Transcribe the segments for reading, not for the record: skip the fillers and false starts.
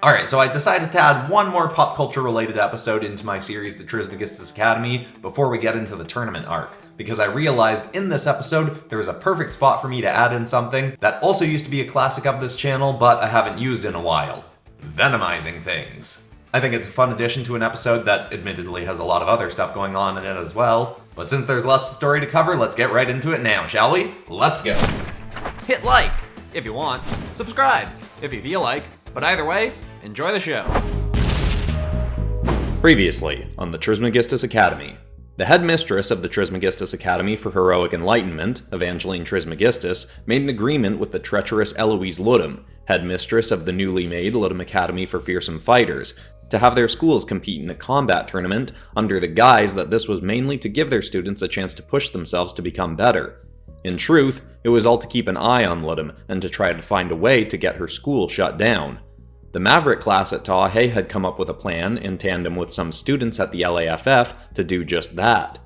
Alright, so I decided to add one more pop culture related episode into my series, The Trismegistus Academy, before we get into the tournament arc, because I realized in this episode there was a perfect spot for me to add in something that also used to be a classic of this channel, but I haven't used in a while. Venomizing things. I think it's a fun addition to an episode that admittedly has a lot of other stuff going on in it as well, but since there's lots of story to cover, let's get right into it now, shall we? Let's go! Hit like if you want, subscribe if you feel like, but either way, enjoy the show. Previously on the Trismegistus Academy. The headmistress of the Trismegistus Academy for Heroic Enlightenment, Evangeline Trismegistus, made an agreement with the treacherous Eloise Ludum, headmistress of the newly made Ludum Academy for Fearsome Fighters, to have their schools compete in a combat tournament under the guise that this was mainly to give their students a chance to push themselves to become better. In truth, it was all to keep an eye on Ludum and to try to find a way to get her school shut down. The Maverick class at TAHE had come up with a plan, in tandem with some students at the LAFF, to do just that.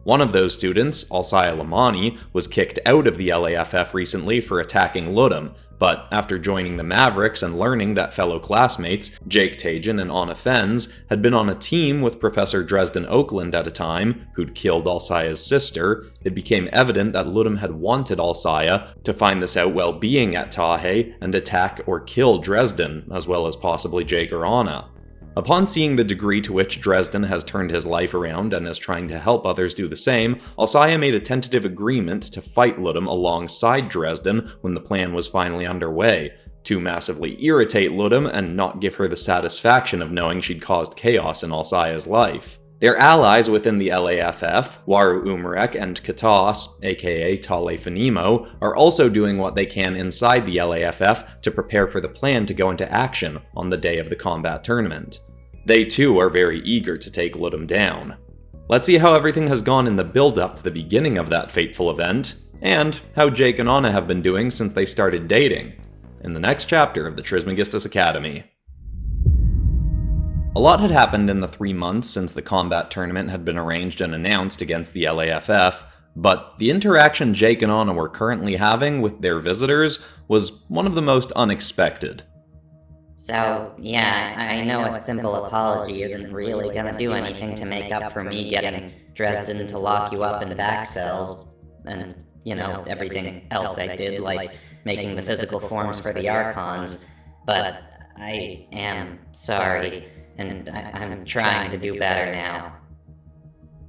One of those students, Alcaya Lamani, was kicked out of the LAFF recently for attacking Ludum, but after joining the Mavericks and learning that fellow classmates, Jake Tajan and Anna Fens, had been on a team with Professor Dresden Oakland at a time, who'd killed Alcaya's sister, it became evident that Ludum had wanted Alcaya to find this out while being at TAHE and attack or kill Dresden, as well as possibly Jake or Anna. Upon seeing the degree to which Dresden has turned his life around and is trying to help others do the same, Alcaya made a tentative agreement to fight Ludum alongside Dresden when the plan was finally underway, to massively irritate Ludum and not give her the satisfaction of knowing she'd caused chaos in Alcaya's life. Their allies within the LAFF, Waru Umarek and Katas, aka Tale Fanimo, are also doing what they can inside the LAFF to prepare for the plan to go into action on the day of the combat tournament. They too are very eager to take Ludum down. Let's see how everything has gone in the build-up to the beginning of that fateful event, and how Jake and Anna have been doing since they started dating, in the next chapter of the Trismegistus Academy. A lot had happened in the 3 months since the combat tournament had been arranged and announced against the LAFF, but the interaction Jake and Anna were currently having with their visitors was one of the most unexpected. So, yeah, I know a simple apology isn't really gonna do anything to make up for me getting Dresden to lock you up in back cells, and, everything else I did, like making the physical forms for the Archons, but I am sorry. And I'm trying to do better now.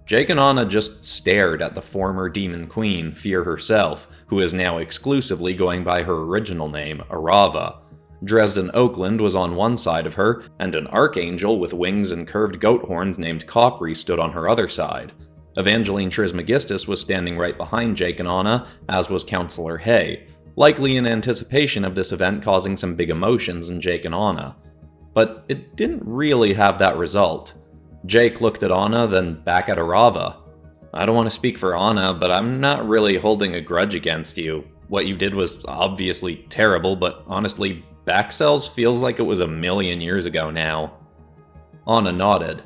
Jake and Anna just stared at the former Demon Queen, Fear herself, who is now exclusively going by her original name, Arava. Dresden Oakland was on one side of her, and an archangel with wings and curved goat horns named Capri stood on her other side. Evangeline Trismegistus was standing right behind Jake and Anna, as was Counselor Hay, likely in anticipation of this event causing some big emotions in Jake and Anna. But it didn't really have that result. Jake looked at Anna, then back at Arava. I don't want to speak for Anna, but I'm not really holding a grudge against you. What you did was obviously terrible, but honestly, back cells feels like it was a million years ago now. Anna nodded.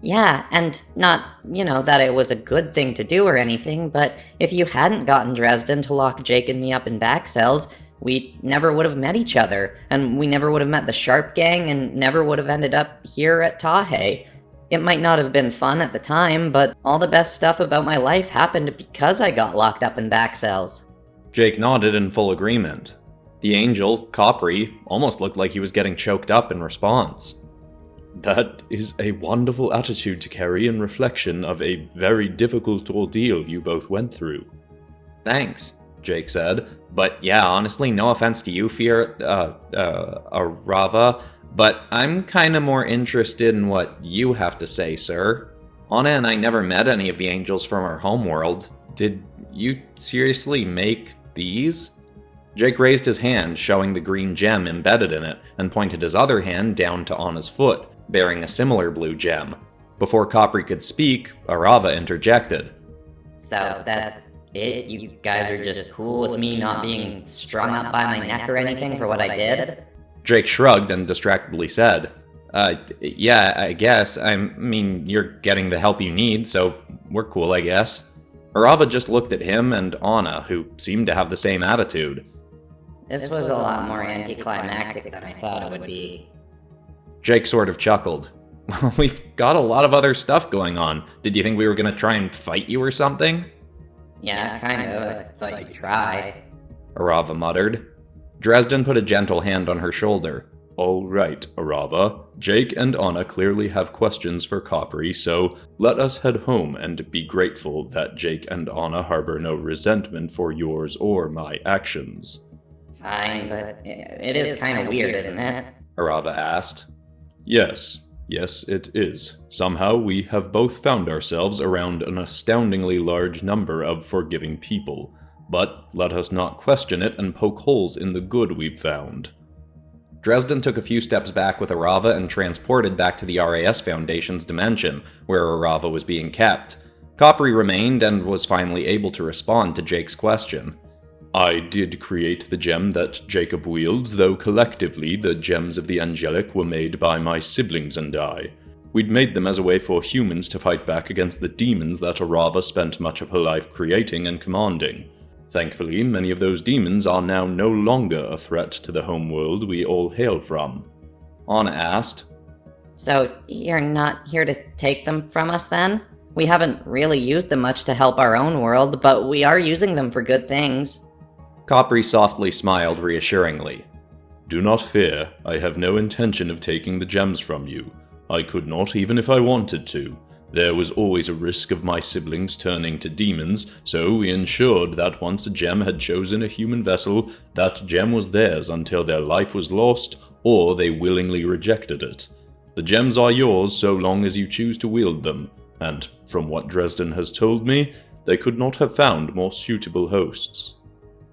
Yeah, and not, that it was a good thing to do or anything, but if you hadn't gotten Dresden to lock Jake and me up in back cells, we never would have met each other, and we never would have met the Sharp Gang, and never would have ended up here at TAHE. It might not have been fun at the time, but all the best stuff about my life happened because I got locked up in back cells. Jake nodded in full agreement. The angel, Capri, almost looked like he was getting choked up in response. That is a wonderful attitude to carry in reflection of a very difficult ordeal you both went through. Thanks, Jake said. But yeah, honestly, no offense to you, Fear, Arava, but I'm kinda more interested in what you have to say, sir. Anna and I never met any of the angels from our homeworld. Did you seriously make these? Jake raised his hand, showing the green gem embedded in it, and pointed his other hand down to Anna's foot, bearing a similar blue gem. Before Capri could speak, Arava interjected. So that's it? You guys are just cool with me not being strung up by my neck or anything for what I did? Jake shrugged and distractedly said, yeah, I guess. I mean, you're getting the help you need, so we're cool, I guess. Arava just looked at him and Anna, who seemed to have the same attitude. This was a lot more anticlimactic than I thought it would be. Jake sort of chuckled. We've got a lot of other stuff going on. Did you think we were gonna try and fight you or something? Yeah, kind of. I thought you'd try. Arava muttered. Dresden put a gentle hand on her shoulder. All right, Arava. Jake and Anna clearly have questions for Capri, so let us head home and be grateful that Jake and Anna harbor no resentment for yours or my actions. Fine, but it is kind of weird, isn't it? Arava asked. Yes, it is. Somehow we have both found ourselves around an astoundingly large number of forgiving people. But let us not question it and poke holes in the good we've found. Dresden took a few steps back with Arava and transported back to the RAS Foundation's dimension, where Arava was being kept. Capri remained and was finally able to respond to Jake's question. I did create the gem that Jacob wields, though collectively the gems of the angelic were made by my siblings and I. We'd made them as a way for humans to fight back against the demons that Arava spent much of her life creating and commanding. Thankfully, many of those demons are now no longer a threat to the homeworld we all hail from. Anna asked, So, you're not here to take them from us then? We haven't really used them much to help our own world, but we are using them for good things. Capri softly smiled reassuringly. Do not fear, I have no intention of taking the gems from you. I could not even if I wanted to. There was always a risk of my siblings turning to demons, so we ensured that once a gem had chosen a human vessel, that gem was theirs until their life was lost, or they willingly rejected it. The gems are yours so long as you choose to wield them, and from what Dresden has told me, they could not have found more suitable hosts.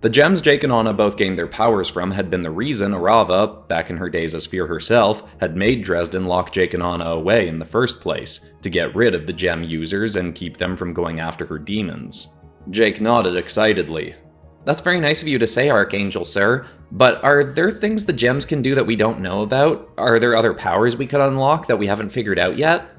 The gems Jake and Anna both gained their powers from had been the reason Arava, back in her days as Fear herself, had made Dresden lock Jake and Anna away in the first place, to get rid of the gem users and keep them from going after her demons. Jake nodded excitedly. That's very nice of you to say, Archangel, sir, but are there things the gems can do that we don't know about? Are there other powers we could unlock that we haven't figured out yet?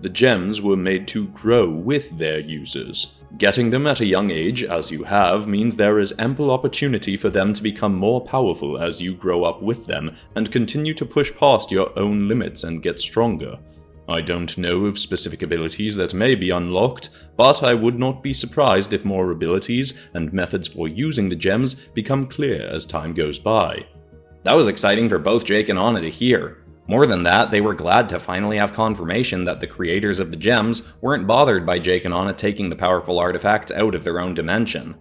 The gems were made to grow with their users. Getting them at a young age, as you have, means there is ample opportunity for them to become more powerful as you grow up with them and continue to push past your own limits and get stronger. I don't know of specific abilities that may be unlocked, but I would not be surprised if more abilities and methods for using the gems become clear as time goes by. That was exciting for both Jake and Anna to hear. More than that, they were glad to finally have confirmation that the creators of the gems weren't bothered by Jake and Anna taking the powerful artifacts out of their own dimension.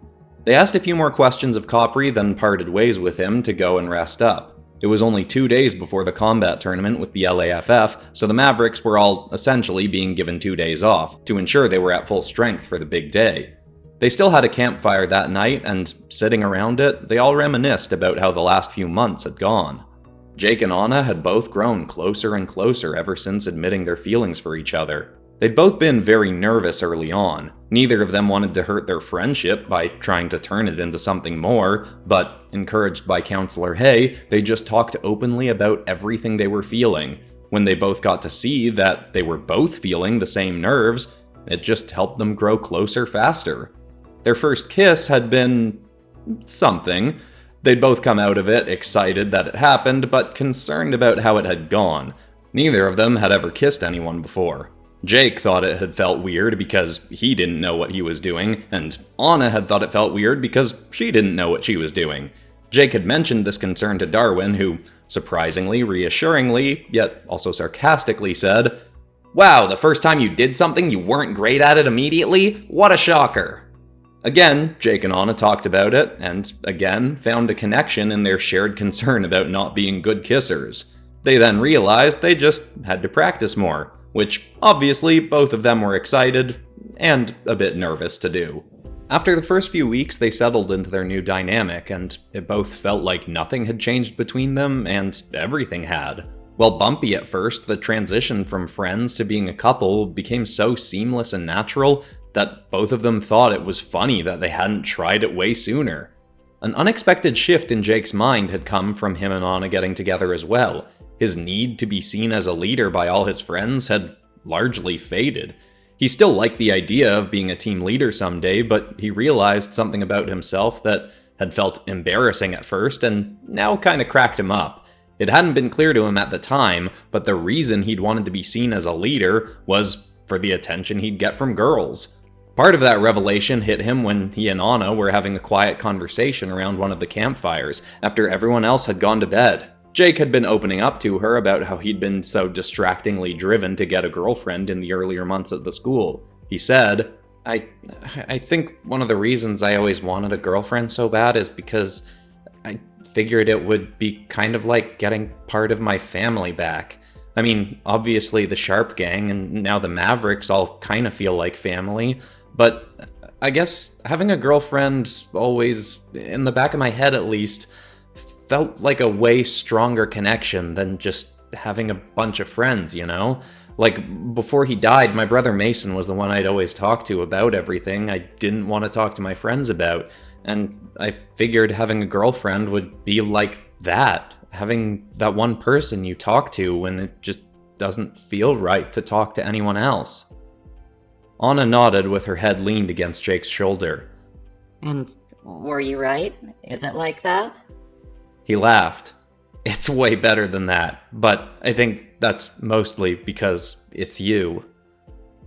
They asked a few more questions of Capri, then parted ways with him to go and rest up. It was only 2 days before the combat tournament with the LAFF, so the Mavericks were all essentially being given 2 days off, to ensure they were at full strength for the big day. They still had a campfire that night, and sitting around it, they all reminisced about how the last few months had gone. Jake and Anna had both grown closer and closer ever since admitting their feelings for each other. They'd both been very nervous early on. Neither of them wanted to hurt their friendship by trying to turn it into something more, but encouraged by Counselor Hay, they just talked openly about everything they were feeling. When they both got to see that they were both feeling the same nerves, it just helped them grow closer faster. Their first kiss had been something. They'd both come out of it excited that it happened, but concerned about how it had gone. Neither of them had ever kissed anyone before. Jake thought it had felt weird because he didn't know what he was doing, and Anna had thought it felt weird because she didn't know what she was doing. Jake had mentioned this concern to Darwin, who, surprisingly, reassuringly, yet also sarcastically said, "Wow, the first time you did something you weren't great at it immediately? What a shocker!" Again, Jake and Anna talked about it, and again found a connection in their shared concern about not being good kissers. They then realized they just had to practice more, which obviously both of them were excited and a bit nervous to do. After the first few weeks, they settled into their new dynamic, and it both felt like nothing had changed between them, and everything had. While bumpy at first, the transition from friends to being a couple became so seamless and natural that both of them thought it was funny that they hadn't tried it way sooner. An unexpected shift in Jake's mind had come from him and Anna getting together as well. His need to be seen as a leader by all his friends had largely faded. He still liked the idea of being a team leader someday, but he realized something about himself that had felt embarrassing at first and now kinda cracked him up. It hadn't been clear to him at the time, but the reason he'd wanted to be seen as a leader was for the attention he'd get from girls. Part of that revelation hit him when he and Anna were having a quiet conversation around one of the campfires after everyone else had gone to bed. Jake had been opening up to her about how he'd been so distractingly driven to get a girlfriend in the earlier months at the school. He said, I think one of the reasons I always wanted a girlfriend so bad is because I figured it would be kind of like getting part of my family back. I mean, obviously the Sharp Gang and now the Mavericks all kind of feel like family, but I guess having a girlfriend always, in the back of my head at least, felt like a way stronger connection than just having a bunch of friends, you know? Like, before he died, my brother Mason was the one I'd always talk to about everything I didn't want to talk to my friends about, and I figured having a girlfriend would be like that. Having that one person you talk to when it just doesn't feel right to talk to anyone else. Anna nodded with her head leaned against Jake's shoulder. And were you right? Is it like that? He laughed. It's way better than that, but I think that's mostly because it's you.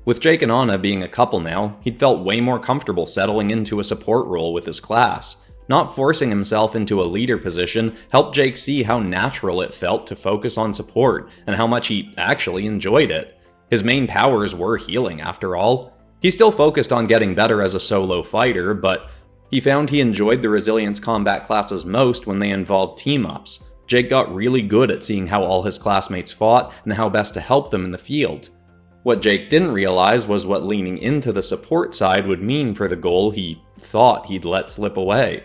With Jake and Anna being a couple now, he'd felt way more comfortable settling into a support role with his class. Not forcing himself into a leader position helped Jake see how natural it felt to focus on support, and how much he actually enjoyed it. His main powers were healing, after all. He still focused on getting better as a solo fighter, but he found he enjoyed the resilience combat classes most when they involved team-ups. Jake got really good at seeing how all his classmates fought and how best to help them in the field. What Jake didn't realize was what leaning into the support side would mean for the goal he thought he'd let slip away.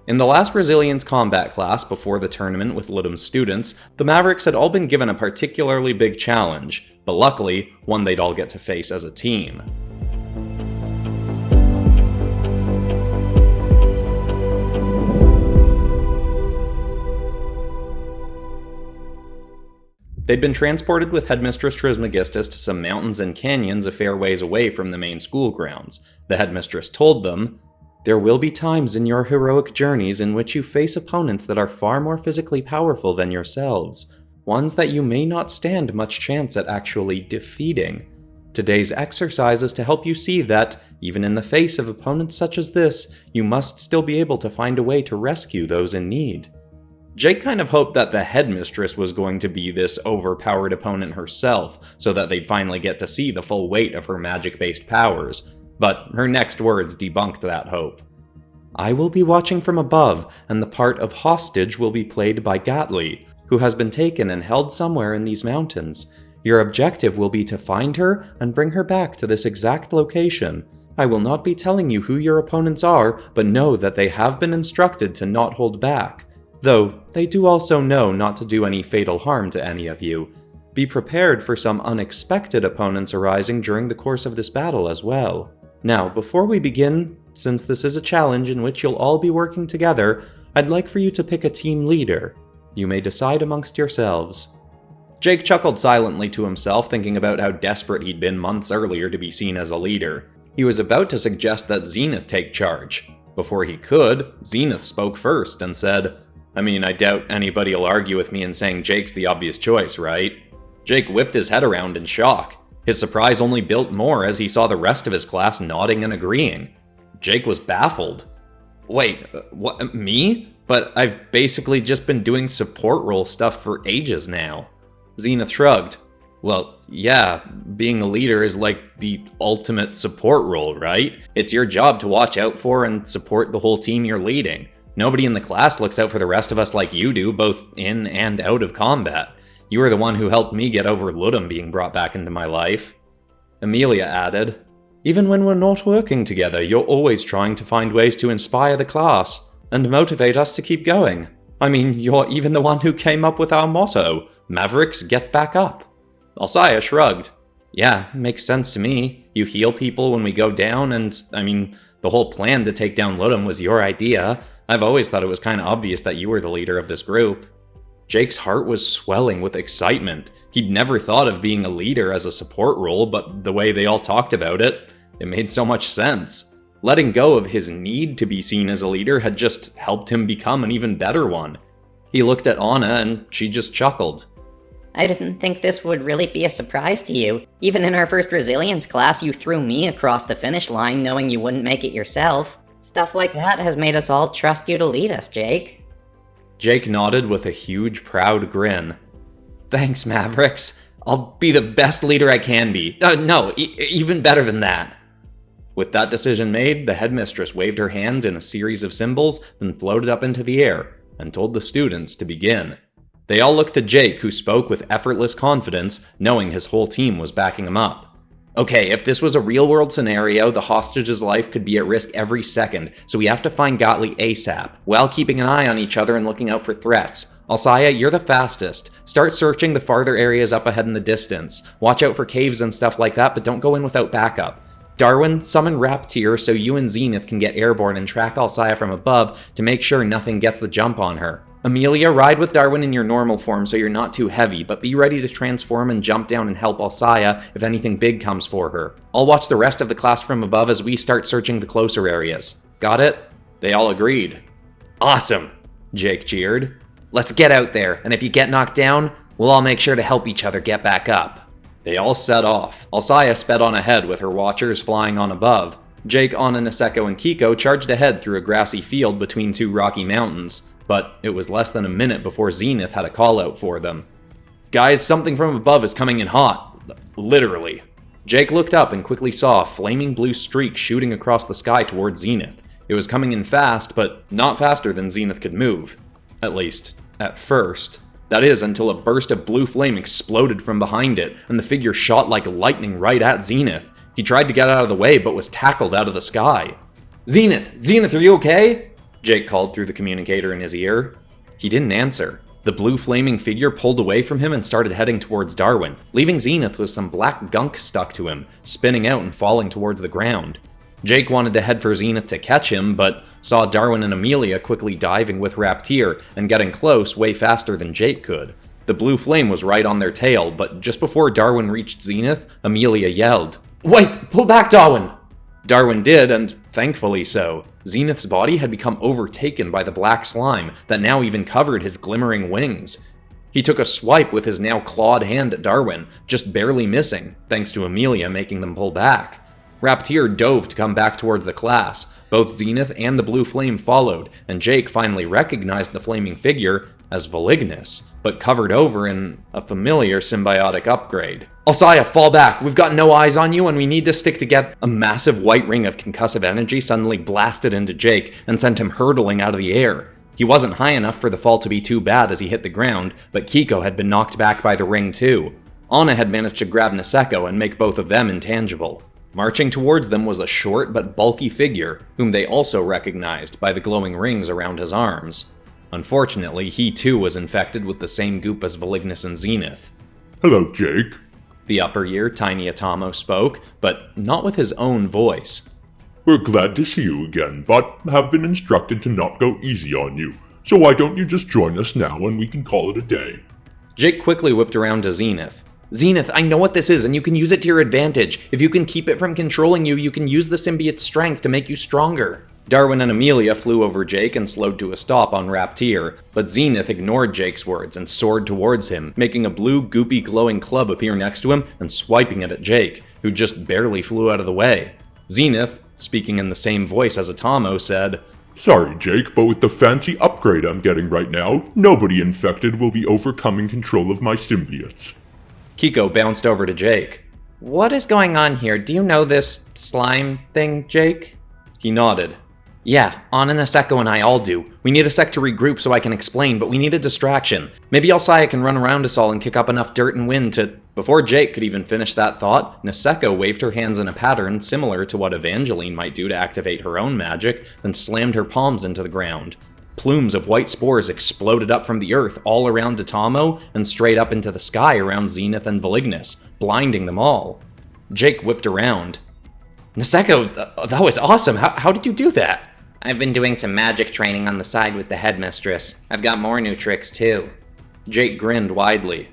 In the last Resilience Combat class before the tournament with Ludum's students, the Mavericks had all been given a particularly big challenge, but luckily, one they'd all get to face as a team. They'd been transported with Headmistress Trismegistus to some mountains and canyons a fair ways away from the main school grounds. The Headmistress told them, "There will be times in your heroic journeys in which you face opponents that are far more physically powerful than yourselves, ones that you may not stand much chance at actually defeating. Today's exercise is to help you see that, even in the face of opponents such as this, you must still be able to find a way to rescue those in need." Jake kind of hoped that the Headmistress was going to be this overpowered opponent herself, so that they'd finally get to see the full weight of her magic-based powers, but her next words debunked that hope. "I will be watching from above, and the part of hostage will be played by Gatli, who has been taken and held somewhere in these mountains. Your objective will be to find her and bring her back to this exact location. I will not be telling you who your opponents are, but know that they have been instructed to not hold back. Though, they do also know not to do any fatal harm to any of you. Be prepared for some unexpected opponents arising during the course of this battle as well. Now, before we begin, since this is a challenge in which you'll all be working together, I'd like for you to pick a team leader. You may decide amongst yourselves." Jake chuckled silently to himself, thinking about how desperate he'd been months earlier to be seen as a leader. He was about to suggest that Zenith take charge. Before he could, Zenith spoke first and said, "I mean, I doubt anybody'll argue with me in saying Jake's the obvious choice, right?" Jake whipped his head around in shock. His surprise only built more as he saw the rest of his class nodding and agreeing. Jake was baffled. "Wait, what, me? But I've basically just been doing support role stuff for ages now." Zenith shrugged. "Well, yeah, being a leader is like the ultimate support role, right? It's your job to watch out for and support the whole team you're leading. Nobody in the class looks out for the rest of us like you do, both in and out of combat. You were the one who helped me get over Ludum being brought back into my life." Amelia added, "Even when we're not working together, you're always trying to find ways to inspire the class and motivate us to keep going. I mean, you're even the one who came up with our motto, Mavericks, get back up." Alcaya shrugged. "Yeah, makes sense to me. You heal people when we go down, and, I mean, the whole plan to take down Ludum was your idea. I've always thought it was kind of obvious that you were the leader of this group." Jake's heart was swelling with excitement. He'd never thought of being a leader as a support role, but the way they all talked about it, it made so much sense. Letting go of his need to be seen as a leader had just helped him become an even better one. He looked at Anna and she just chuckled. I didn't think this would really be a surprise to you. Even in our first resilience class, you threw me across the finish line knowing you wouldn't make it yourself. Stuff like that has made us all trust you to lead us, Jake. Jake nodded with a huge, proud grin. Thanks, Mavericks. I'll be the best leader I can be. Even better than that. With that decision made, the headmistress waved her hands in a series of symbols, then floated up into the air and told the students to begin. They all looked to Jake, who spoke with effortless confidence, knowing his whole team was backing him up. Okay, if this was a real-world scenario, the hostage's life could be at risk every second, so we have to find Gottlieb ASAP, while keeping an eye on each other and looking out for threats. Alsaya, you're the fastest. Start searching the farther areas up ahead in the distance. Watch out for caves and stuff like that, but don't go in without backup. Darwin, summon Raptir so you and Zenith can get airborne and track Alsaya from above to make sure nothing gets the jump on her. Amelia, ride with Darwin in your normal form so you're not too heavy, but be ready to transform and jump down and help Alsaya if anything big comes for her. I'll watch the rest of the class from above as we start searching the closer areas. Got it? They all agreed. Awesome, Jake cheered. Let's get out there, and if you get knocked down, we'll all make sure to help each other get back up. They all set off. Alsaya sped on ahead with her watchers flying on above. Jake, Anna, Niseko, and Kiko charged ahead through a grassy field between two rocky mountains. But it was less than a minute before Zenith had a call out for them. Guys, something from above is coming in hot. Literally. Jake looked up and quickly saw a flaming blue streak shooting across the sky towards Zenith. It was coming in fast, but not faster than Zenith could move. At least, at first. That is, until a burst of blue flame exploded from behind it, and the figure shot like lightning right at Zenith. He tried to get out of the way, but was tackled out of the sky. Zenith, are you okay? Jake called through the communicator in his ear. He didn't answer. The blue flaming figure pulled away from him and started heading towards Darwin, leaving Zenith with some black gunk stuck to him, spinning out and falling towards the ground. Jake wanted to head for Zenith to catch him, but saw Darwin and Amelia quickly diving with Raptir and getting close way faster than Jake could. The blue flame was right on their tail, but just before Darwin reached Zenith, Amelia yelled, "Wait! Pull back, Darwin!" Darwin did, and thankfully so. Zenith's body had become overtaken by the black slime that now even covered his glimmering wings. He took a swipe with his now clawed hand at Darwin, just barely missing, thanks to Amelia making them pull back. Raptir dove to come back towards the class. Both Zenith and the blue flame followed, and Jake finally recognized the flaming figure as Volignus, but covered over in a familiar symbiotic upgrade. Alsaya, fall back! We've got no eyes on you and we need to stick together. A massive white ring of concussive energy suddenly blasted into Jake and sent him hurtling out of the air. He wasn't high enough for the fall to be too bad as he hit the ground, but Kiko had been knocked back by the ring too. Anna had managed to grab Niseko and make both of them intangible. Marching towards them was a short but bulky figure, whom they also recognized by the glowing rings around his arms. Unfortunately, he too was infected with the same goop as Volignus and Zenith. Hello, Jake. The upper ear, Tiny Atamo, spoke, but not with his own voice. We're glad to see you again, but have been instructed to not go easy on you. So why don't you just join us now and we can call it a day? Jake quickly whipped around to Zenith. Zenith, I know what this is, and you can use it to your advantage. If you can keep it from controlling you, you can use the symbiote's strength to make you stronger. Darwin and Amelia flew over Jake and slowed to a stop on Raptir, but Zenith ignored Jake's words and soared towards him, making a blue, goopy, glowing club appear next to him and swiping it at Jake, who just barely flew out of the way. Zenith, speaking in the same voice as Atamo, said, Sorry, Jake, but with the fancy upgrade I'm getting right now, nobody infected will be overcoming control of my symbiotes. Kiko bounced over to Jake. What is going on here? Do you know this slime thing, Jake? He nodded. Yeah, Anna, Niseko, and I all do. We need a sec to regroup so I can explain, but we need a distraction. Maybe Alsaya can run around us all and kick up enough dirt and wind to... Before Jake could even finish that thought, Niseko waved her hands in a pattern similar to what Evangeline might do to activate her own magic, then slammed her palms into the ground. Plumes of white spores exploded up from the earth all around Atamo and straight up into the sky around Zenith and Volignus, blinding them all. Jake whipped around. Niseko, that was awesome. How did you do that? I've been doing some magic training on the side with the headmistress. I've got more new tricks too. Jake grinned widely.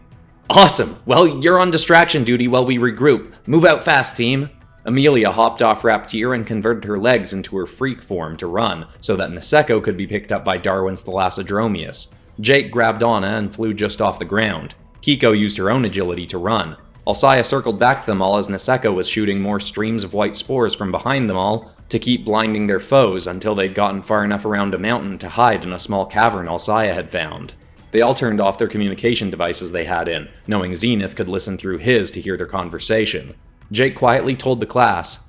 Awesome! Well, you're on distraction duty while we regroup. Move out fast, team! Amelia hopped off Raptir and converted her legs into her freak form to run, so that Niseko could be picked up by Darwin's Thalassodromius. Jake grabbed Anna and flew just off the ground. Kiko used her own agility to run. Alcaya circled back to them all as Niseko was shooting more streams of white spores from behind them all to keep blinding their foes until they'd gotten far enough around a mountain to hide in a small cavern Alcaya had found. They all turned off their communication devices they had in, knowing Zenith could listen through his to hear their conversation. Jake quietly told the class,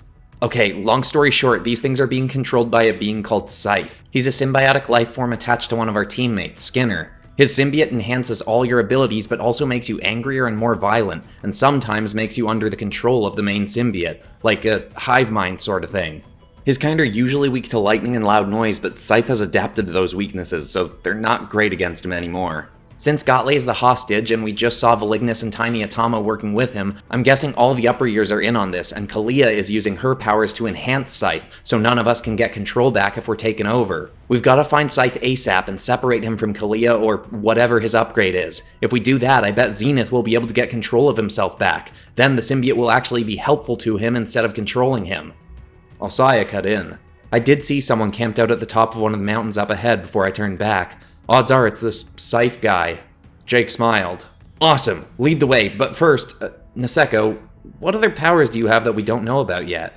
"Okay, long story short, these things are being controlled by a being called Scythe. He's a symbiotic life form attached to one of our teammates, Skinner. His symbiote enhances all your abilities but also makes you angrier and more violent, and sometimes makes you under the control of the main symbiote, like a hive mind sort of thing. His kind are usually weak to lightning and loud noise, but Scythe has adapted to those weaknesses, so they're not great against him anymore. Since Gotley is the hostage, and we just saw Volignus and Tiny Atama working with him, I'm guessing all the upper years are in on this, and Kalia is using her powers to enhance Scythe, so none of us can get control back if we're taken over. We've got to find Scythe ASAP and separate him from Kalia or whatever his upgrade is. If we do that, I bet Zenith will be able to get control of himself back. Then the symbiote will actually be helpful to him instead of controlling him." Alcaya cut in. "I did see someone camped out at the top of one of the mountains up ahead before I turned back. Odds are it's this Scythe guy." Jake smiled. "Awesome, lead the way, but first, Niseko, what other powers do you have that we don't know about yet?"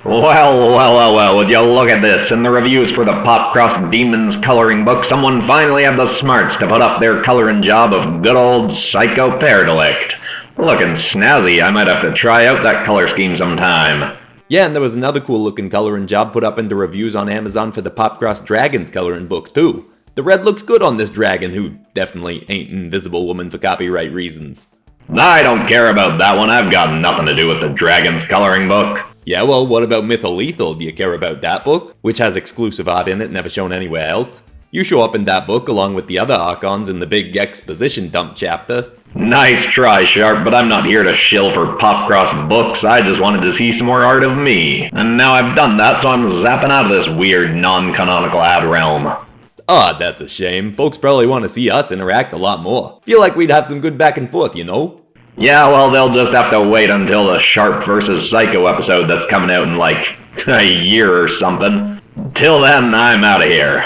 Well, would you look at this? In the reviews for the PopCross Demons coloring book, someone finally had the smarts to put up their coloring job of good old Psycho Paradelict. Looking snazzy, I might have to try out that color scheme sometime. Yeah, and there was another cool looking coloring job put up into reviews on Amazon for the PopCross Dragons coloring book too. The red looks good on this dragon, who definitely ain't Invisible Woman for copyright reasons. I don't care about that one, I've got nothing to do with the Dragons coloring book. Yeah, well, what about Mytholethal? Do you care about that book? Which has exclusive art in it, never shown anywhere else. You show up in that book along with the other Archons in the big exposition dump chapter. Nice try, Sharp, but I'm not here to shill for PopCross books, I just wanted to see some more art of me. And now I've done that, so I'm zapping out of this weird, non-canonical ad realm. Ah, that's a shame. Folks probably want to see us interact a lot more. Feel like we'd have some good back and forth, you know? Yeah, well, they'll just have to wait until the Sharp vs. Psycho episode that's coming out in like a year or something. Till then, I'm out of here.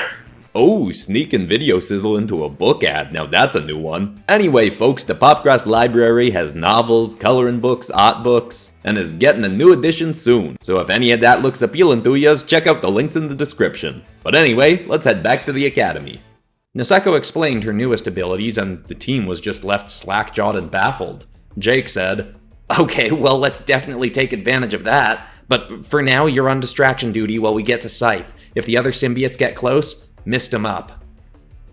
Oh, sneaking video sizzle into a book ad. Now that's a new one. Anyway, folks, the PopCross library has novels, coloring books, art books, and is getting a new edition soon. So if any of that looks appealing to yous, check out the links in the description. But anyway, let's head back to the academy. Niseko explained her newest abilities, and the team was just left slack-jawed and baffled. Jake said, "Okay, well, let's definitely take advantage of that. But for now, you're on distraction duty while we get to Scythe. If the other symbiotes get close, mist them up."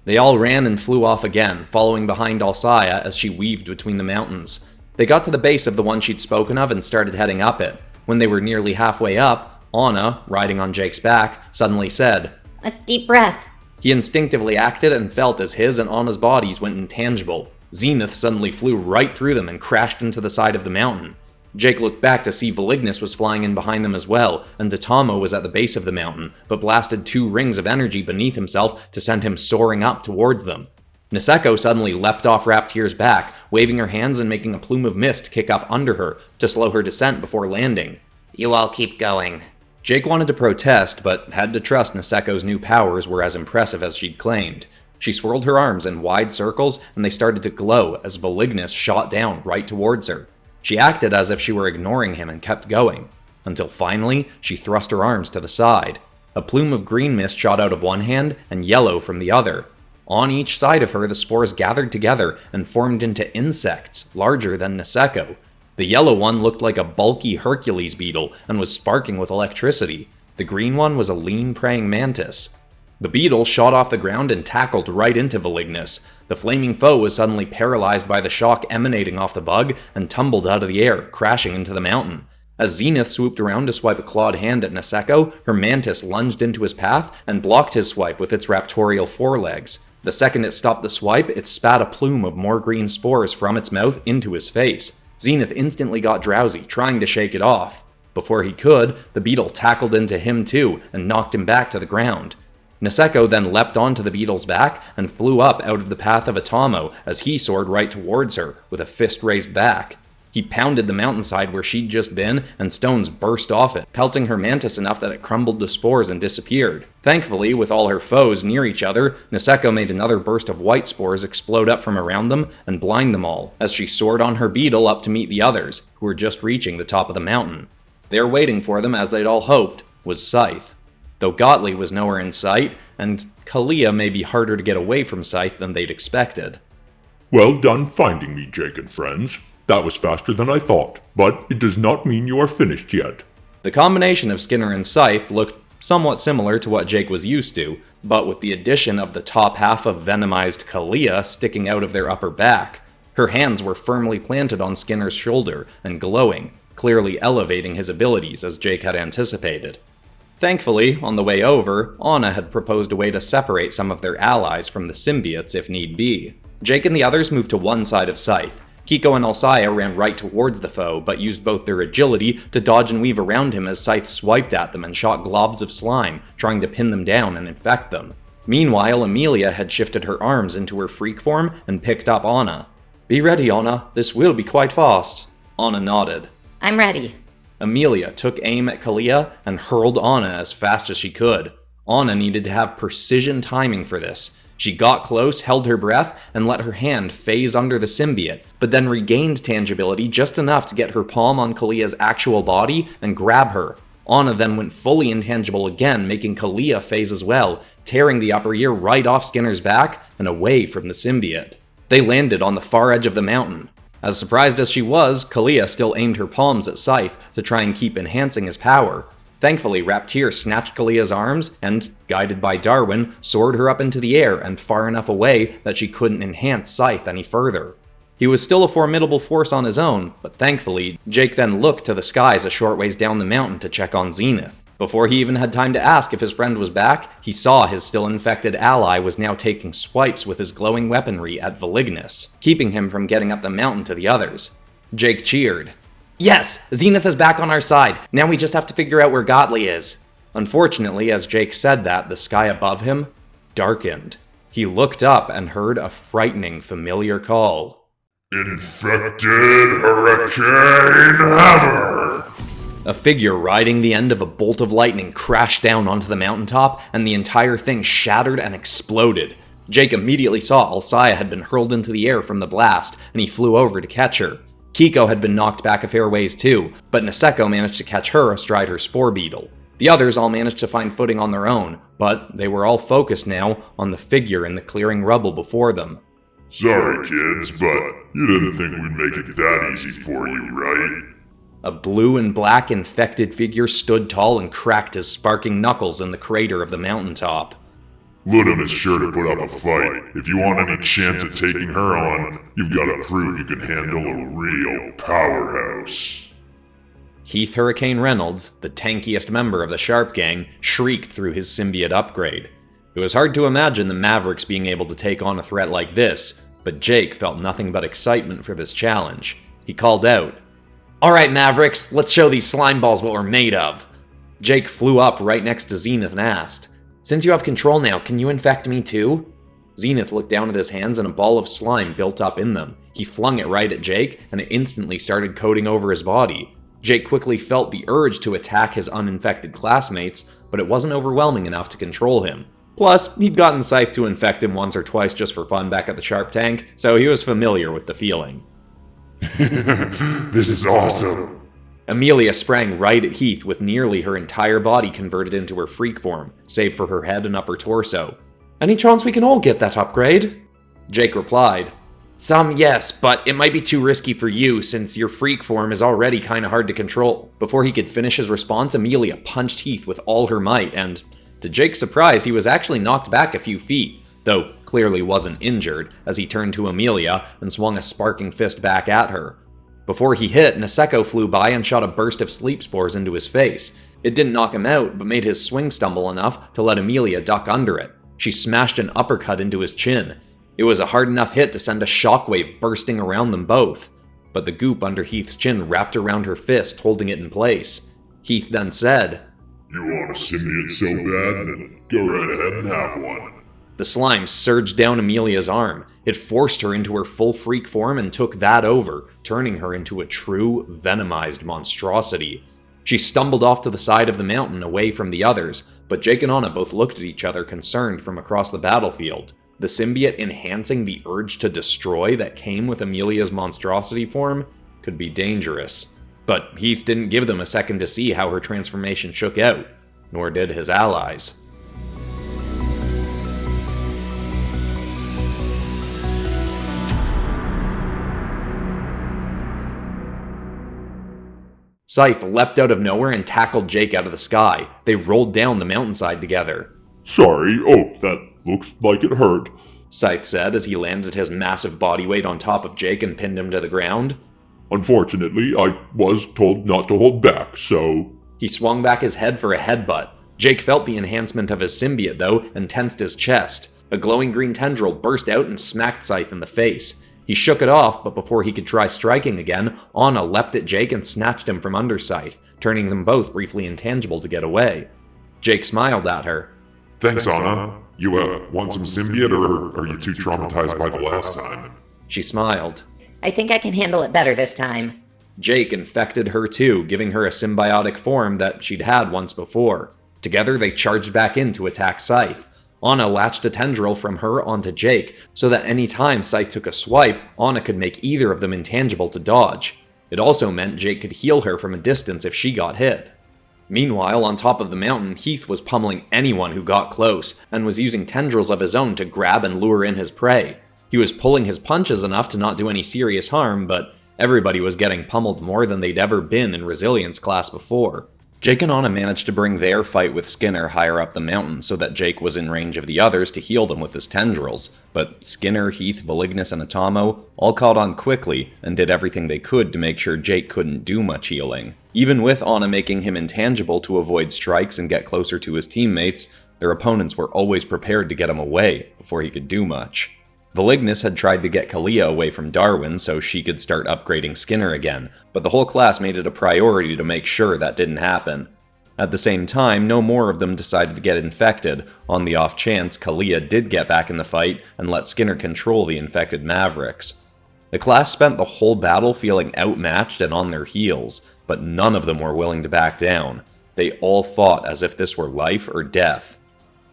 They all ran and flew off again, following behind Alcaya as she weaved between the mountains. They got to the base of the one she'd spoken of and started heading up it. When they were nearly halfway up, Anna, riding on Jake's back, suddenly said, "A deep breath." He instinctively acted and felt as his and Anna's bodies went intangible. Zenith suddenly flew right through them and crashed into the side of the mountain. Jake looked back to see Volignus was flying in behind them as well, and Datamo was at the base of the mountain, but blasted 2 rings of energy beneath himself to send him soaring up towards them. Niseko suddenly leapt off Raptier's back, waving her hands and making a plume of mist kick up under her to slow her descent before landing. "You all keep going." Jake wanted to protest, but had to trust Niseko's new powers were as impressive as she'd claimed. She swirled her arms in wide circles, and they started to glow as Volignus shot down right towards her. She acted as if she were ignoring him and kept going, until finally, she thrust her arms to the side. A plume of green mist shot out of one hand and yellow from the other. On each side of her, the spores gathered together and formed into insects, larger than Niseko. The yellow one looked like a bulky Hercules beetle and was sparking with electricity. The green one was a lean praying mantis. The beetle shot off the ground and tackled right into Volignus. The flaming foe was suddenly paralyzed by the shock emanating off the bug and tumbled out of the air, crashing into the mountain. As Zenith swooped around to swipe a clawed hand at Niseko, her mantis lunged into his path and blocked his swipe with its raptorial forelegs. The second it stopped the swipe, it spat a plume of more green spores from its mouth into his face. Zenith instantly got drowsy, trying to shake it off. Before he could, the beetle tackled into him too and knocked him back to the ground. Niseko then leapt onto the beetle's back and flew up out of the path of Atamo as he soared right towards her, with a fist raised back. He pounded the mountainside where she'd just been, and stones burst off it, pelting her mantis enough that it crumbled to spores and disappeared. Thankfully, with all her foes near each other, Niseko made another burst of white spores explode up from around them and blind them all, as she soared on her beetle up to meet the others, who were just reaching the top of the mountain. There waiting for them, as they'd all hoped, was Scythe. Though Gottlieb was nowhere in sight, and Kalia may be harder to get away from Scythe than they'd expected. Well done finding me, Jake and friends. That was faster than I thought, but it does not mean you are finished yet. The combination of Skinner and Scythe looked somewhat similar to what Jake was used to, but with the addition of the top half of Venomized Kalia sticking out of their upper back. Her hands were firmly planted on Skinner's shoulder and glowing, clearly elevating his abilities as Jake had anticipated. Thankfully, on the way over, Anna had proposed a way to separate some of their allies from the symbiotes if need be. Jake and the others moved to one side of Scythe. Kiko and Alsaya ran right towards the foe, but used both their agility to dodge and weave around him as Scythe swiped at them and shot globs of slime, trying to pin them down and infect them. Meanwhile, Amelia had shifted her arms into her freak form and picked up Anna. "Be ready, Anna. This will be quite fast." Anna nodded. I'm ready. Amelia took aim at Kalia and hurled Anna as fast as she could. Anna needed to have precision timing for this. She got close, held her breath, and let her hand phase under the symbiote, but then regained tangibility just enough to get her palm on Kalia's actual body and grab her. Anna then went fully intangible again, making Kalia phase as well, tearing the upper ear right off Skinner's back and away from the symbiote. They landed on the far edge of the mountain. As surprised as she was, Kalia still aimed her palms at Scythe to try and keep enhancing his power. Thankfully, Raptir snatched Kalia's arms and, guided by Darwin, soared her up into the air and far enough away that she couldn't enhance Scythe any further. He was still a formidable force on his own, but thankfully, Jake then looked to the skies a short ways down the mountain to check on Zenith. Before he even had time to ask if his friend was back, he saw his still infected ally was now taking swipes with his glowing weaponry at Volignus, keeping him from getting up the mountain to the others. Jake cheered. "Yes! Zenith is back on our side! Now we just have to figure out where Gottlieb is!" Unfortunately, as Jake said that, the sky above him darkened. He looked up and heard a frightening familiar call. Infected Hurricane Hammer! A figure riding the end of a bolt of lightning crashed down onto the mountaintop, and the entire thing shattered and exploded. Jake immediately saw Alsaya had been hurled into the air from the blast, and he flew over to catch her. Kiko had been knocked back a fair ways too, but Niseko managed to catch her astride her spore beetle. The others all managed to find footing on their own, but they were all focused now on the figure in the clearing rubble before them. Sorry, kids, but you didn't think we'd make it that easy for you, right? A blue and black infected figure stood tall and cracked his sparking knuckles in the crater of the mountaintop. Ludum is sure to put up a fight. If you want any chance at taking her on, you've got to prove you can handle a real powerhouse. Heath Hurricane Reynolds, the tankiest member of the Sharp Gang, shrieked through his symbiote upgrade. It was hard to imagine the Mavericks being able to take on a threat like this, but Jake felt nothing but excitement for this challenge. He called out, "Alright Mavericks, let's show these slime balls what we're made of." Jake flew up right next to Zenith and asked, "Since you have control now, can you infect me too?" Zenith looked down at his hands and a ball of slime built up in them. He flung it right at Jake, and it instantly started coating over his body. Jake quickly felt the urge to attack his uninfected classmates, but it wasn't overwhelming enough to control him. Plus, he'd gotten Scythe to infect him once or twice just for fun back at the Sharp Tank, so he was familiar with the feeling. This is awesome! Amelia sprang right at Heath with nearly her entire body converted into her freak form, save for her head and upper torso. "Any chance we can all get that upgrade?" Jake replied, "Some, yes, but it might be too risky for you since your freak form is already kinda hard to control." Before he could finish his response, Amelia punched Heath with all her might, and to Jake's surprise, he was actually knocked back a few feet, though clearly wasn't injured, as he turned to Amelia and swung a sparking fist back at her. Before he hit, Niseko flew by and shot a burst of sleep spores into his face. It didn't knock him out, but made his swing stumble enough to let Amelia duck under it. She smashed an uppercut into his chin. It was a hard enough hit to send a shockwave bursting around them both, but the goop under Heath's chin wrapped around her fist, holding it in place. Heath then said, You want a symbiote so bad, then go right ahead and have one. The slime surged down Amelia's arm. It forced her into her full freak form and took that over, turning her into a true venomized monstrosity. She stumbled off to the side of the mountain away from the others, but Jake and Anna both looked at each other concerned from across the battlefield. The symbiote enhancing the urge to destroy that came with Amelia's monstrosity form could be dangerous. But Heath didn't give them a second to see how her transformation shook out, nor did his allies. Scythe leapt out of nowhere and tackled Jake out of the sky. They rolled down the mountainside together. Sorry, oh, that looks like it hurt. Scythe said as he landed his massive body weight on top of Jake and pinned him to the ground. Unfortunately, I was told not to hold back, so... He swung back his head for a headbutt. Jake felt the enhancement of his symbiote, though, and tensed his chest. A glowing green tendril burst out and smacked Scythe in the face. He shook it off, but before he could try striking again, Anna leapt at Jake and snatched him from under Scythe, turning them both briefly intangible to get away. Jake smiled at her. Thanks, Anna. You, want some symbiote, or are you too traumatized by the last time? She smiled. I think I can handle it better this time. Jake infected her too, giving her a symbiotic form that she'd had once before. Together, they charged back in to attack Scythe. Anna latched a tendril from her onto Jake, so that any time Scythe took a swipe, Anna could make either of them intangible to dodge. It also meant Jake could heal her from a distance if she got hit. Meanwhile, on top of the mountain, Heath was pummeling anyone who got close, and was using tendrils of his own to grab and lure in his prey. He was pulling his punches enough to not do any serious harm, but everybody was getting pummeled more than they'd ever been in Resilience class before. Jake and Anna managed to bring their fight with Skinner higher up the mountain so that Jake was in range of the others to heal them with his tendrils, but Skinner, Heath, Volignus, and Atomo all caught on quickly and did everything they could to make sure Jake couldn't do much healing. Even with Anna making him intangible to avoid strikes and get closer to his teammates, their opponents were always prepared to get him away before he could do much. Volignus had tried to get Kalia away from Darwin so she could start upgrading Skinner again, but the whole class made it a priority to make sure that didn't happen. At the same time, no more of them decided to get infected, on the off chance Kalia did get back in the fight and let Skinner control the infected Mavericks. The class spent the whole battle feeling outmatched and on their heels, but none of them were willing to back down. They all fought as if this were life or death,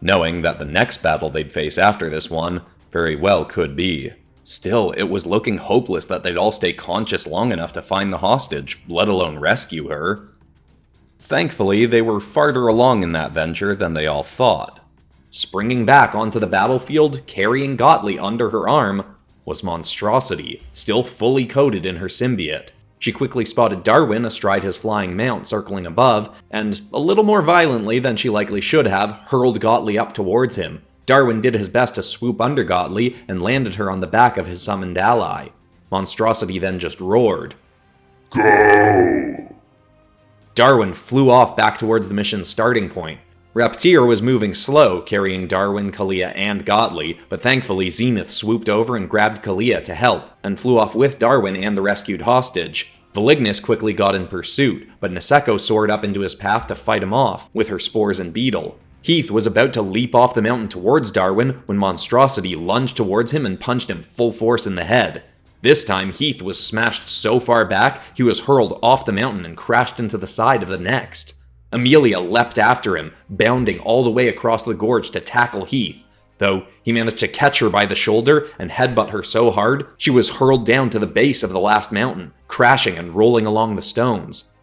knowing that the next battle they'd face after this one very well could be. Still, it was looking hopeless that they'd all stay conscious long enough to find the hostage, let alone rescue her. Thankfully, they were farther along in that venture than they all thought. Springing back onto the battlefield, carrying Gottlieb under her arm, was Monstrosity, still fully coated in her symbiote. She quickly spotted Darwin astride his flying mount circling above, and, a little more violently than she likely should have, hurled Gottlieb up towards him. Darwin did his best to swoop under Gottlieb and landed her on the back of his summoned ally. Monstrosity then just roared. Go! Darwin flew off back towards the mission's starting point. Reptir was moving slow, carrying Darwin, Kalia, and Gottlieb, but thankfully Zenith swooped over and grabbed Kalia to help, and flew off with Darwin and the rescued hostage. Volignus quickly got in pursuit, but Niseko soared up into his path to fight him off, with her spores and beetle. Heath was about to leap off the mountain towards Darwin when Monstrosity lunged towards him and punched him full force in the head. This time, Heath was smashed so far back, he was hurled off the mountain and crashed into the side of the next. Amelia leapt after him, bounding all the way across the gorge to tackle Heath, though he managed to catch her by the shoulder and headbutt her so hard, she was hurled down to the base of the last mountain, crashing and rolling along the stones.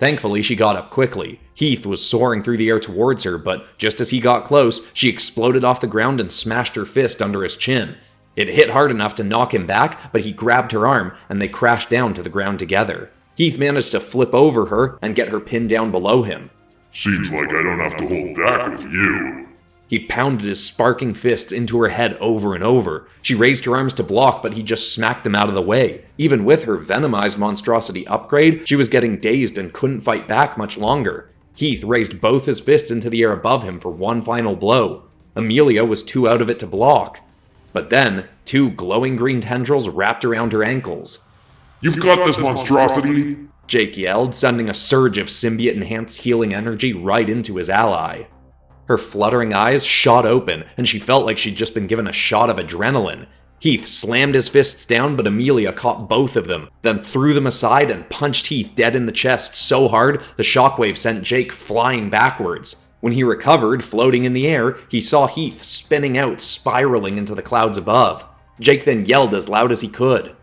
Thankfully, she got up quickly. Heath was soaring through the air towards her, but just as he got close, she exploded off the ground and smashed her fist under his chin. It hit hard enough to knock him back, but he grabbed her arm, and they crashed down to the ground together. Heath managed to flip over her and get her pinned down below him. Seems like I don't have to hold back with you. He pounded his sparking fists into her head over and over. She raised her arms to block, but he just smacked them out of the way. Even with her Venomized Monstrosity upgrade, she was getting dazed and couldn't fight back much longer. Heath raised both his fists into the air above him for one final blow. Amelia was too out of it to block. But then, two glowing green tendrils wrapped around her ankles. You've got this, Monstrosity! Jake yelled, sending a surge of symbiote-enhanced healing energy right into his ally. Her fluttering eyes shot open, and she felt like she'd just been given a shot of adrenaline. Heath slammed his fists down, but Amelia caught both of them, then threw them aside and punched Heath dead in the chest so hard the shockwave sent Jake flying backwards. When he recovered, floating in the air, he saw Heath spinning out, spiraling into the clouds above. Jake then yelled as loud as he could.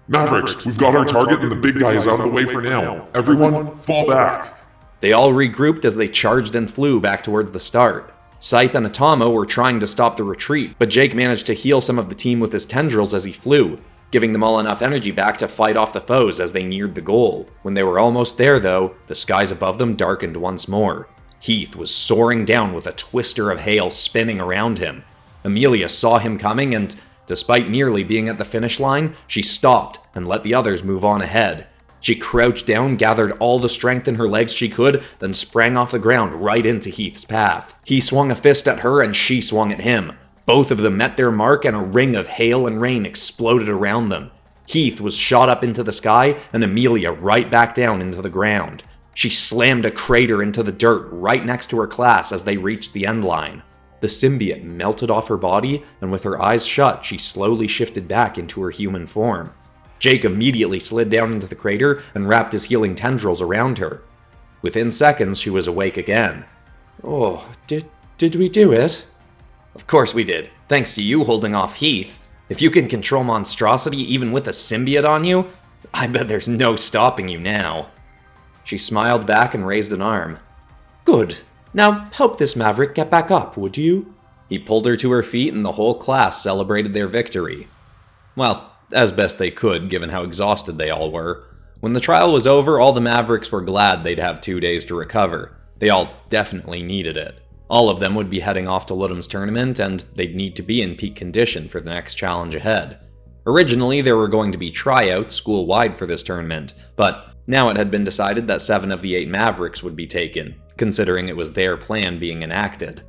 Mavericks, we've got our target and the big guy is out of the way for now. Everyone, fall back. They all regrouped as they charged and flew back towards the start. Scythe and Atama were trying to stop the retreat, but Jake managed to heal some of the team with his tendrils as he flew, giving them all enough energy back to fight off the foes as they neared the goal. When they were almost there though, the skies above them darkened once more. Heath was soaring down with a twister of hail spinning around him. Amelia saw him coming and, despite nearly being at the finish line, she stopped and let the others move on ahead. She crouched down, gathered all the strength in her legs she could, then sprang off the ground right into Heath's path. He swung a fist at her and she swung at him. Both of them met their mark and a ring of hail and rain exploded around them. Heath was shot up into the sky and Amelia right back down into the ground. She slammed a crater into the dirt right next to her class as they reached the end line. The symbiote melted off her body, and with her eyes shut, she slowly shifted back into her human form. Jake immediately slid down into the crater and wrapped his healing tendrils around her. Within seconds, she was awake again. Oh, did we do it? Of course we did, thanks to you holding off Heath. If you can control Monstrosity even with a symbiote on you, I bet there's no stopping you now. She smiled back and raised an arm. Good. Now help this Maverick get back up, would you? He pulled her to her feet and the whole class celebrated their victory. Well, as best they could, given how exhausted they all were. When the trial was over, all the Mavericks were glad they'd have 2 days to recover. They all definitely needed it. All of them would be heading off to Ludum's tournament, and they'd need to be in peak condition for the next challenge ahead. Originally, there were going to be tryouts school-wide for this tournament, but now it had been decided that 7 of the 8 Mavericks would be taken, considering it was their plan being enacted.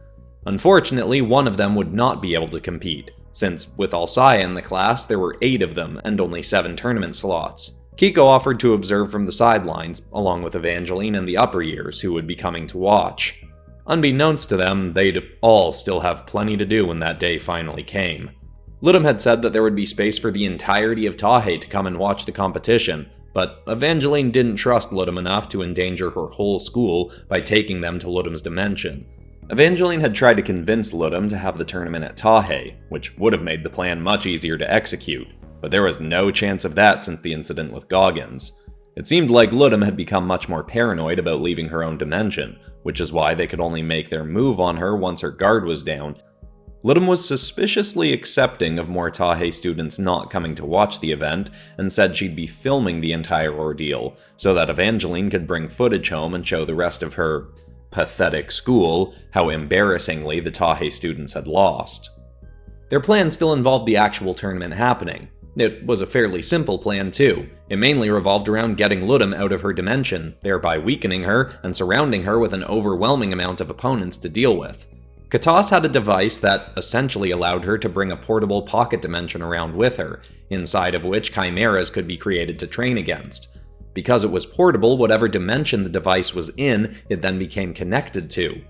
Unfortunately, one of them would not be able to compete, since with Alsaya in the class, there were 8 of them and only 7 tournament slots. Kiko offered to observe from the sidelines, along with Evangeline and the upper years who would be coming to watch. Unbeknownst to them, they'd all still have plenty to do when that day finally came. Ludum had said that there would be space for the entirety of TAHE to come and watch the competition, but Evangeline didn't trust Ludum enough to endanger her whole school by taking them to Ludum's dimension. Evangeline had tried to convince Ludum to have the tournament at TAHE, which would have made the plan much easier to execute, but there was no chance of that since the incident with Goggins. It seemed like Ludum had become much more paranoid about leaving her own dimension, which is why they could only make their move on her once her guard was down. Ludum was suspiciously accepting of more TAHE students not coming to watch the event, and said she'd be filming the entire ordeal, so that Evangeline could bring footage home and show the rest of her pathetic school how embarrassingly the TAHE students had lost. Their plan still involved the actual tournament happening. It was a fairly simple plan too. It mainly revolved around getting Ludum out of her dimension, thereby weakening her and surrounding her with an overwhelming amount of opponents to deal with. Katas had a device that essentially allowed her to bring a portable pocket dimension around with her, inside of which chimeras could be created to train against. Because it was portable, whatever dimension the device was in, it then became connected to.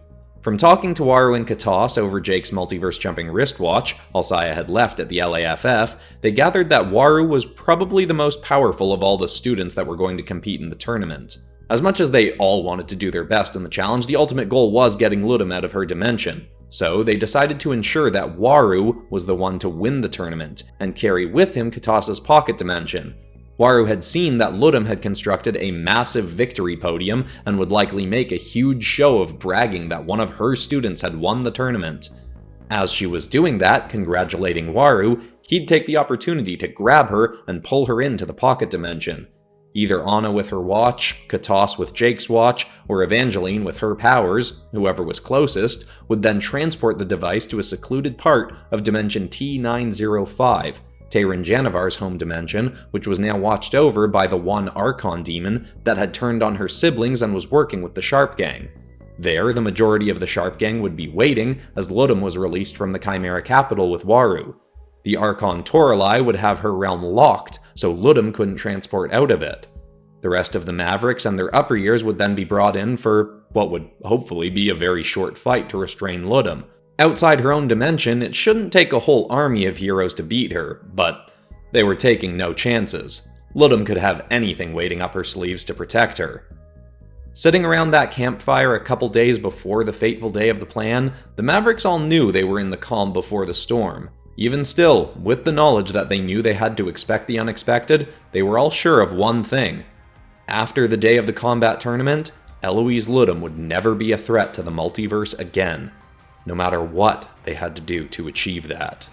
From talking to Waru and Katas over Jake's multiverse jumping wristwatch Alsaya had left at the LAFF, they gathered that Waru was probably the most powerful of all the students that were going to compete in the tournament. As much as they all wanted to do their best in the challenge, the ultimate goal was getting Ludum out of her dimension. So they decided to ensure that Waru was the one to win the tournament, and carry with him Katas's pocket dimension. Waru had seen that Ludum had constructed a massive victory podium and would likely make a huge show of bragging that one of her students had won the tournament. As she was doing that, congratulating Waru, he'd take the opportunity to grab her and pull her into the pocket dimension. Either Anna with her watch, Katas with Jake's watch, or Evangeline with her powers, whoever was closest, would then transport the device to a secluded part of dimension T905, Tehran Janivar's home dimension, which was now watched over by the one Archon demon that had turned on her siblings and was working with the Sharp Gang. There, the majority of the Sharp Gang would be waiting as Ludum was released from the Chimera capital with Waru. The Archon Toralei would have her realm locked, so Ludum couldn't transport out of it. The rest of the Mavericks and their upper years would then be brought in for what would hopefully be a very short fight to restrain Ludum. Outside her own dimension, it shouldn't take a whole army of heroes to beat her, but they were taking no chances. Ludum could have anything waiting up her sleeves to protect her. Sitting around that campfire a couple days before the fateful day of the plan, the Mavericks all knew they were in the calm before the storm. Even still, with the knowledge that they knew they had to expect the unexpected, they were all sure of one thing. After the day of the combat tournament, Eloise Ludum would never be a threat to the multiverse again, no matter what they had to do to achieve that.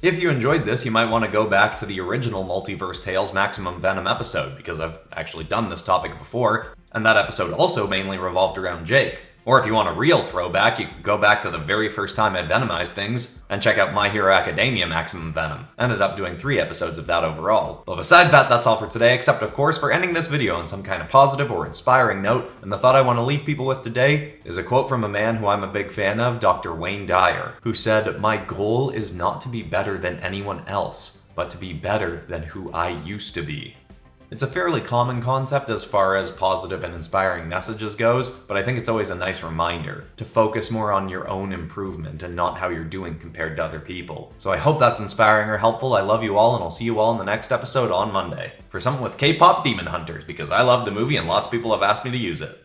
If you enjoyed this, you might want to go back to the original Multiverse Tales Maximum Venom episode, because I've actually done this topic before, and that episode also mainly revolved around Jake. Or if you want a real throwback, you can go back to the very first time I Venomized things, and check out My Hero Academia Maximum Venom. Ended up doing 3 episodes of that overall. But beside that, that's all for today, except of course for ending this video on some kind of positive or inspiring note, and the thought I want to leave people with today is a quote from a man who I'm a big fan of, Dr. Wayne Dyer, who said, "My goal is not to be better than anyone else, but to be better than who I used to be." It's a fairly common concept as far as positive and inspiring messages goes, but I think it's always a nice reminder to focus more on your own improvement and not how you're doing compared to other people. So I hope that's inspiring or helpful. I love you all, and I'll see you all in the next episode on Monday for something with K-pop Demon Hunters, because I love the movie and lots of people have asked me to use it.